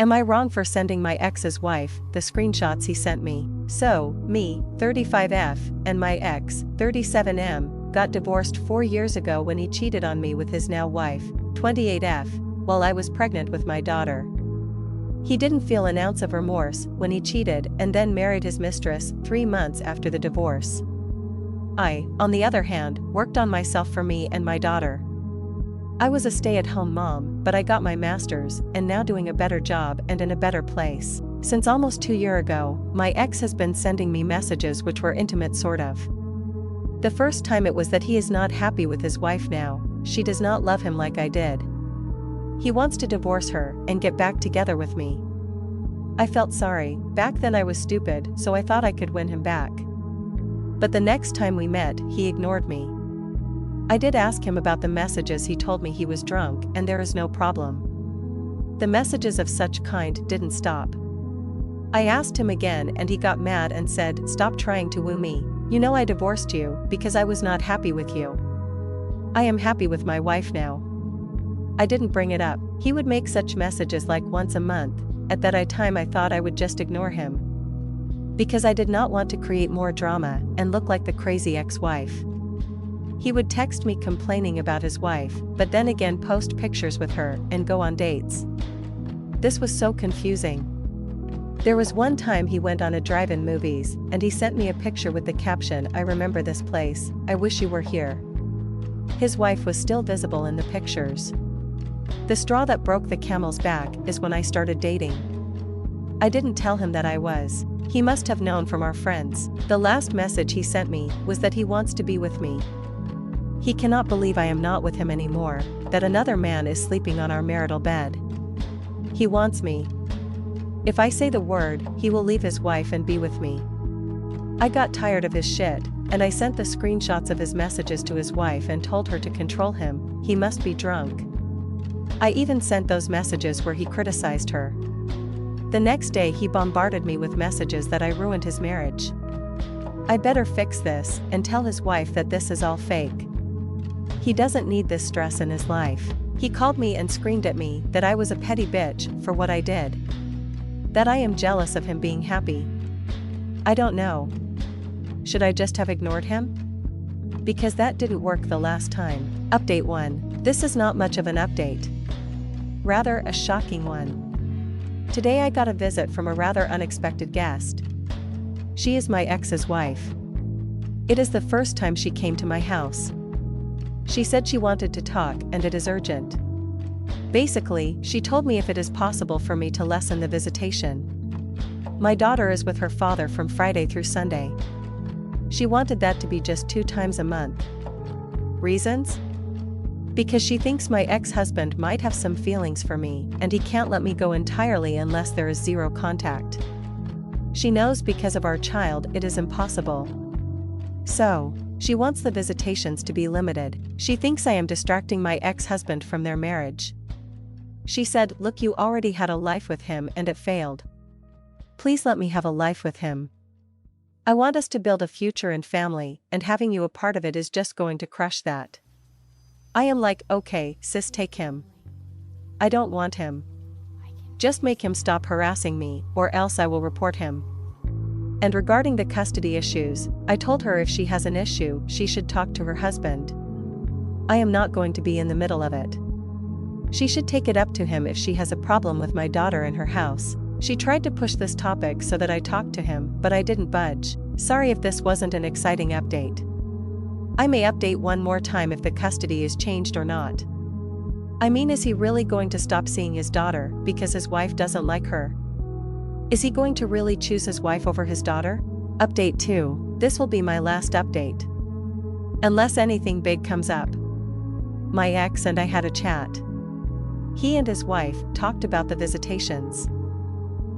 Am I wrong for sending my ex's wife the screenshots he sent me? So, me, 35F, and my ex, 37M, got divorced 4 years ago when he cheated on me with his now wife, 28F, while I was pregnant with my daughter. He didn't feel an ounce of remorse when he cheated and then married his mistress 3 months after the divorce. I, on the other hand, worked on myself for me and my daughter. I was a stay-at-home mom, but I got my master's and now doing a better job and in a better place. Since almost 2 years ago, my ex has been sending me messages which were intimate sort of. The first time it was that he is not happy with his wife now, she does not love him like I did. He wants to divorce her and get back together with me. I felt sorry, back then I was stupid, so I thought I could win him back. But the next time we met, he ignored me. I did ask him about the messages. He told me he was drunk and there is no problem. The messages of such kind didn't stop. I asked him again and he got mad and said, "Stop trying to woo me. You know I divorced you because I was not happy with you. I am happy with my wife now." I didn't bring it up. He would make such messages like once a month. At that time I thought I would just ignore him, because I did not want to create more drama and look like the crazy ex-wife. He would text me complaining about his wife, but then again post pictures with her and go on dates. This was so confusing. There was one time he went on a drive-in movies, and he sent me a picture with the caption, "I remember this place, I wish you were here." His wife was still visible in the pictures. The straw that broke the camel's back is when I started dating. I didn't tell him that I was. He must have known from our friends. The last message he sent me was that he wants to be with me. He cannot believe I am not with him anymore, that another man is sleeping on our marital bed. He wants me. If I say the word, he will leave his wife and be with me. I got tired of his shit, and I sent the screenshots of his messages to his wife and told her to control him. He must be drunk. I even sent those messages where he criticized her. The next day he bombarded me with messages that I ruined his marriage. I better fix this and tell his wife that this is all fake. He doesn't need this stress in his life. He called me and screamed at me that I was a petty bitch for what I did. That I am jealous of him being happy. I don't know. Should I just have ignored him? Because that didn't work the last time. Update 1. This is not much of an update. Rather a shocking one. Today I got a visit from a rather unexpected guest. She is my ex's wife. It is the first time she came to my house. She said she wanted to talk and it is urgent. Basically, she told me if it is possible for me to lessen the visitation. My daughter is with her father from Friday through Sunday. She wanted that to be just 2 times a month. Reasons? Because she thinks my ex-husband might have some feelings for me and he can't let me go entirely unless there is 0 contact. She knows because of our child it is impossible. So, she wants the visitations to be limited. She thinks I am distracting my ex-husband from their marriage. She said, "Look, you already had a life with him and it failed. Please let me have a life with him. I want us to build a future and family, and having you a part of it is just going to crush that." I am like, "Okay, sis, take him. I don't want him. Just make him stop harassing me, or else I will report him." And regarding the custody issues, I told her if she has an issue, she should talk to her husband. I am not going to be in the middle of it. She should take it up to him if she has a problem with my daughter in her house. She tried to push this topic so that I talked to him, but I didn't budge. Sorry if this wasn't an exciting update. I may update one more time if the custody is changed or not. I mean, is he really going to stop seeing his daughter because his wife doesn't like her? Is he going to really choose his wife over his daughter? Update 2. This will be my last update. Unless anything big comes up. My ex and I had a chat. He and his wife talked about the visitations.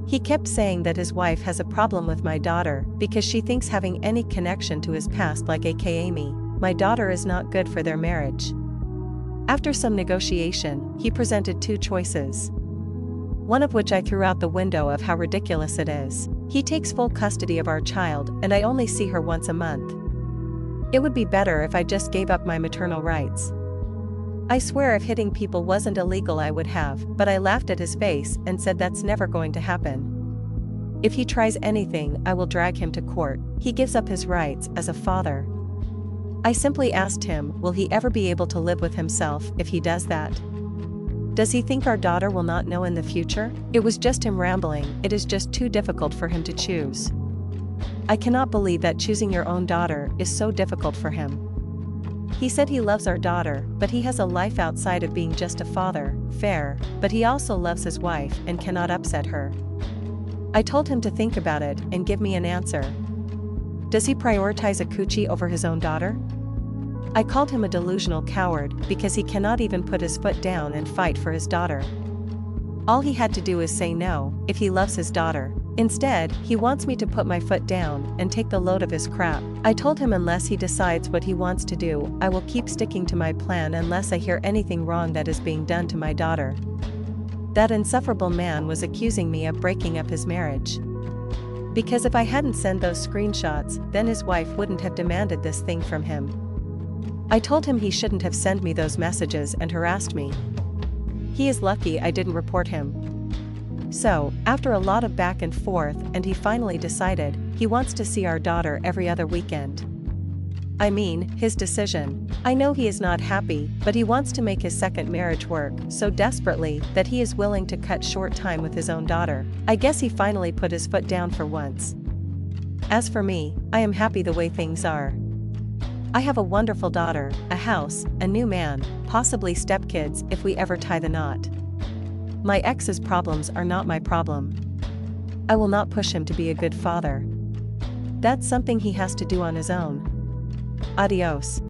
He kept saying that his wife has a problem with my daughter because she thinks having any connection to his past, like aka me, my daughter, is not good for their marriage. After some negotiation, he presented 2 choices. One of which I threw out the window of how ridiculous it is. He takes full custody of our child and I only see her once a month. It would be better if I just gave up my maternal rights. I swear if hitting people wasn't illegal I would have, but I laughed at his face and said that's never going to happen. If he tries anything, I will drag him to court. He gives up his rights as a father. I simply asked him, will he ever be able to live with himself if he does that? Does he think our daughter will not know in the future? It was just him rambling. It is just too difficult for him to choose. I cannot believe that choosing your own daughter is so difficult for him. He said he loves our daughter, but he has a life outside of being just a father, fair, but he also loves his wife and cannot upset her. I told him to think about it and give me an answer. Does he prioritize a coochie over his own daughter? I called him a delusional coward because he cannot even put his foot down and fight for his daughter. All he had to do is say no, if he loves his daughter. Instead, he wants me to put my foot down and take the load of his crap. I told him unless he decides what he wants to do, I will keep sticking to my plan unless I hear anything wrong that is being done to my daughter. That insufferable man was accusing me of breaking up his marriage. Because if I hadn't sent those screenshots, then his wife wouldn't have demanded this thing from him. I told him he shouldn't have sent me those messages and harassed me. He is lucky I didn't report him. So, after a lot of back and forth, and he finally decided, he wants to see our daughter every other weekend. I mean, his decision. I know he is not happy, but he wants to make his second marriage work so desperately that he is willing to cut short time with his own daughter. I guess he finally put his foot down for once. As for me, I am happy the way things are. I have a wonderful daughter, a house, a new man, possibly stepkids if we ever tie the knot. My ex's problems are not my problem. I will not push him to be a good father. That's something he has to do on his own. Adios.